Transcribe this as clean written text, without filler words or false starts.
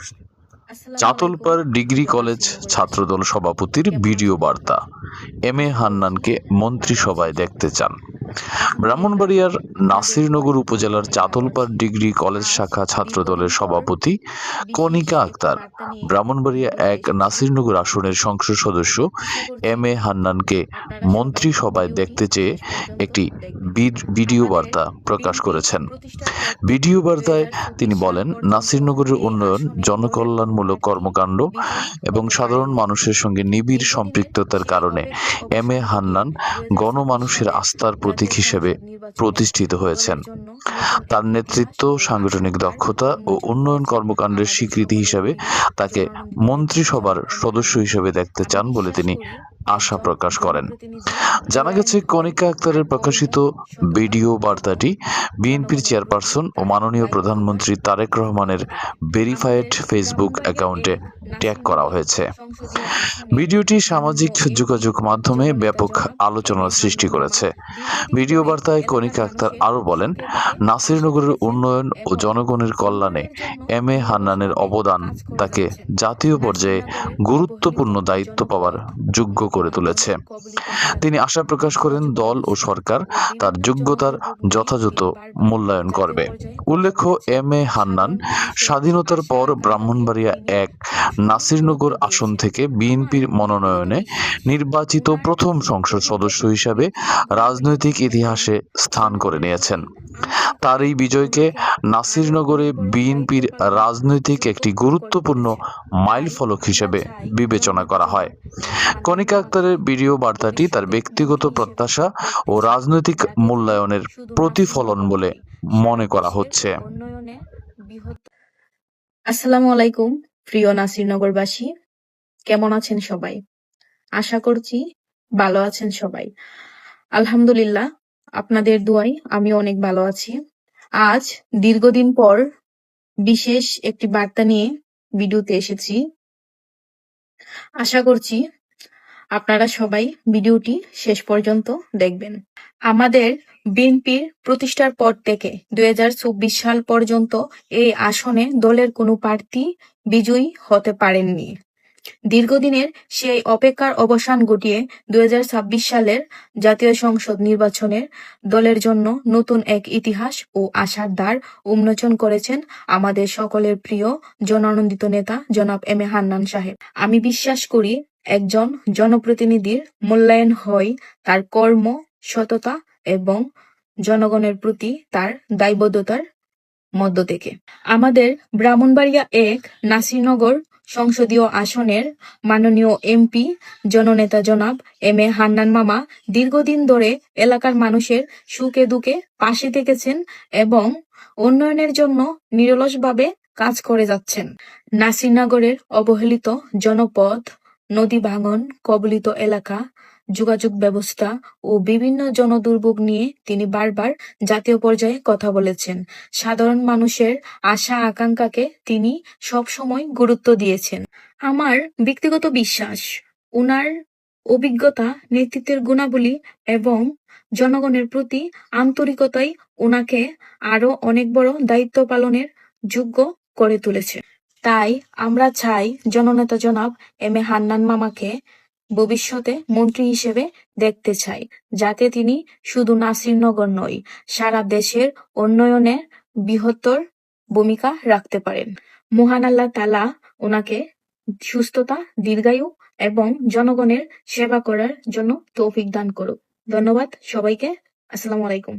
আসসালামু আলাইকুম। চাতলপাড় ডিগ্রি প্রিয় কলেজ নাসিরনগরবাসী, ছাত্রদল সভাপতির কেমন ভিডিও আছেন? বার্তা। হান্নানকে ভালো আছি মন্ত্রিসভায় দেখতে চান। আলহামদুলিল্লাহ। ব্রাহ্মণবাড়িয়ার আপনাদের নাসিরনগর দোয়ায় উপজেলার আমি ভালো চাতলপাড় আছি। ডিগ্রি কলেজ আজ শাখা ছাত্রদলের দীর্ঘদিন পর সভাপতি বিশেষ কণিকা একটি আক্তার বার্তা নিয়ে ব্রাহ্মণবাড়িয়া ভিডিওতে ১ এসেছি। নাসিরনগর আসনের সংসদ সদস্য আশা করছি হান্নানকে আপনারা সবাই মন্ত্রিসভায় ভিডিওটি দেখতে চেয়ে শেষ পর্যন্ত একটি দেখবেন। ভিডিও আমাদের বার্তা প্রকাশ বিএনপির করেছেন। প্রতিষ্ঠার পর থেকে ভিডিও বার্তায় 2024 তিনি সাল বলেন, পর্যন্ত নাসিরনগরের এই উন্নয়ন, আসনে দলের কোনো জনকল্যাণমূলক প্রার্থী কর্মকাণ্ড বিজয়ী এবং হতে সাধারণ পারেননি। মানুষের সঙ্গে নিবিড় দীর্ঘদিনের সম্পৃক্ততার সেই কারণে অপেক্ষার অবসান ঘটিয়ে হান্নান 2026 গণমানুষের সালের আস্থার প্রতীক জাতীয় হিসেবে সংসদ নির্বাচনে প্রতিষ্ঠিত হয়েছেন। দলের জন্য নতুন এক তার ইতিহাস নেতৃত্ব, ও সাংগঠনিক আশার দ্বার দক্ষতা ও উন্মোচন উন্নয়ন করেছেন কর্মকাণ্ডের আমাদের স্বীকৃতি সকলের হিসেবে প্রিয় তাকে জনানন্দিত নেতা মন্ত্রিসভার জনাব এম এ সদস্য হান্নান। হিসেবে দেখতে আমি চান বলে বিশ্বাস তিনি করি আশা একজন প্রকাশ করেন। জনপ্রতিনিধি জানা গেছে, হৃদয়ানন্দিত কণিকা তার আক্তারের কর্ম, প্রকাশিত সততা ভিডিও এবং বার্তাটি বিএনপির জনগণের প্রতি চেয়ারপারসন ও তার মাননীয় দায়বদ্ধতার প্রধানমন্ত্রী তারেক রহমানের পরিপ্রেক্ষিতে ভেরিফাইড আমাদের ফেসবুক ব্রাহ্মণবাড়িয়া অ্যাকাউন্টে এক ট্যাগ করা নাসিরনগর হয়েছে। সংসদীয় আসনের ভিডিওটি সামাজিক মাননীয় এমপি যোগাযোগ মাধ্যমে জননেতা ব্যাপক জনাব এম এ আলোচনার সৃষ্টি হান্নান মামা করেছে। দীর্ঘদিন ভিডিও ধরে বার্তায় এলাকার কণিকা আক্তার মানুষের আরও বলেন, সুখে দুঃখে পাশে নাসিরনগরের থেকেছেন উন্নয়ন ও এবং জনগণের কল্যাণে উন্নয়নের জন্য হান্নানের নিরলসভাবে অবদান কাজ করে তাকে যাচ্ছেন। জাতীয় পর্যায়ে নাসিরনগরের অবহেলিত গুরুত্বপূর্ণ দায়িত্ব পাওয়ার জনপদ, যোগ্য করে তুলেছে। নদীভাঙন কবলিত তিনি এলাকা, আশা প্রকাশ করেন, দল ও বজ্রপাতের সরকার ও তার বিভিন্ন যোগ্যতার জনদুর্ভোগ নিয়ে যথাযথ তিনি বারবার মূল্যায়ন জাতীয় করবে। পর্যায়ে কথা উল্লেখ্য, বলেছেন। হান্নান সাধারণ মানুষের স্বাধীনতার আশা পর আকাঙ্ক্ষাকে ব্রাহ্মণবাড়িয়া তিনি ১ সবসময় গুরুত্ব নাসিরনগর আসন দিয়েছেন। থেকে আমার বিএনপির ব্যক্তিগত মনোনয়নে বিশ্বাস, নির্বাচিত উনার প্রথম সংসদ সদস্য অভিজ্ঞতা, হিসাবে নেতৃত্ব গুণ রাজনৈতিক এবং ইতিহাসে স্থান করে জনগণের নিয়েছেন। প্রতি আন্তরিকতা তার এই বিজয়কে ওনাকে আরো নাসিরনগরে অনেক বড় দায়িত্ব বিএনপির পালনের রাজনৈতিক যোগ্য একটি করে গুরুত্বপূর্ণ তুলেছে। তাই মাইলফলক আমরা হিসেবে চাই বিবেচনা জননেতা করা হয়। জনাব এম এ হান্নান কণিকা মামাকে আক্তারের ভিডিও বার্তাটি তার ভবিষ্যতে ব্যক্তিগত মন্ত্রী হিসেবে প্রত্যাশা ও দেখতে চাই। রাজনৈতিক যাতে তিনি মূল্যায়নের শুধু প্রতিফলন নাসিরনগর বলে নয়, সারা মনে করা দেশের হচ্ছে। উন্নয়নে বৃহৎ। আসসালামু আলাইকুম প্রিয় নাসিরনগরবাসী, কেমন আছেন সবাই? আশা করছি ভালো আছেন সবাই। আলহামদুলিল্লাহ, আপনাদের দোয়ায় আমি অনেক ভালো আছি। আজ দীর্ঘদিন পর বিশেষ একটি বার্তা নিয়ে ভিডিওতে এসেছি। আশা করছি আপনারা সবাই ভিডিওটি শেষ পর্যন্ত দেখবেন। আমাদের বিএনপির প্রতিষ্ঠার পর থেকে 2024 সাল পর্যন্ত এই আসনে দলের কোনো প্রার্থী বিজয়ী হতে পারেননি। দীর্ঘদিনের সেই অপেক্ষার অবসান ঘটিয়ে 2026 সালের জাতীয় সংসদ নির্বাচনের দলের জন্য নতুন এক ইতিহাস ও আশার দ্বার উন্মোচন করেছেন আমাদের সকলের প্রিয় জনানন্দিত নেতা জনাব এম এ হান্নান সাহেব। আমি বিশ্বাস করি, একজন জনপ্রতিনিধির মূল্যায়ন হয় তার কর্ম, সততা এবং জনগণের প্রতি তার দায়বদ্ধতার মধ্য থেকে। আমাদের ব্রাহ্মণবাড়িয়া ১ নাসিরনগর সংসদীয় আসনের মাননীয় এমপি জননেতা জনাব এম এ হান্নান মামা দীর্ঘদিন ধরে এলাকার মানুষের সুখে দুঃখে পাশে থেকেছেন এবং উন্নয়নের জন্য নিরলসভাবে কাজ করে যাচ্ছেন। নাসিরনগরের অবহেলিত জনপদ, নদী ভাঙন কবলিত এলাকা, যোগাযোগ ব্যবস্থা ও বিভিন্ন জনদুর্ভোগ নিয়ে তিনি বারবার জাতীয় পর্যায়ে কথা বলেছেন। সাধারণ মানুষের আশা আকাঙ্ক্ষাকে তিনি সবসময় গুরুত্ব দিয়েছেন। আমার ব্যক্তিগত বিশ্বাস, উনার অভিজ্ঞতা, নেতৃত্বের গুণাবলী এবং জনগণের প্রতি আন্তরিকতাই উনাকে আরো অনেক বড় দায়িত্ব পালনের যোগ্য করে তুলেছে। তাই আমরা চাই জননেতা জনাব এম এ হান্নান মামাকে ভবিষ্যতে মন্ত্রী হিসেবে দেখতে চাই, যাতে তিনি শুধু নাসিরনগর নয়, সারা দেশের উন্নয়নে বৃহত্তর ভূমিকা রাখতে পারেন। মহান আল্লাহ তাআলা ওনাকে সুস্থতা, দীর্ঘায়ু এবং জনগণের সেবা করার জন্য তৌফিক দান করুক। ধন্যবাদ সবাইকে। আসসালামু আলাইকুম।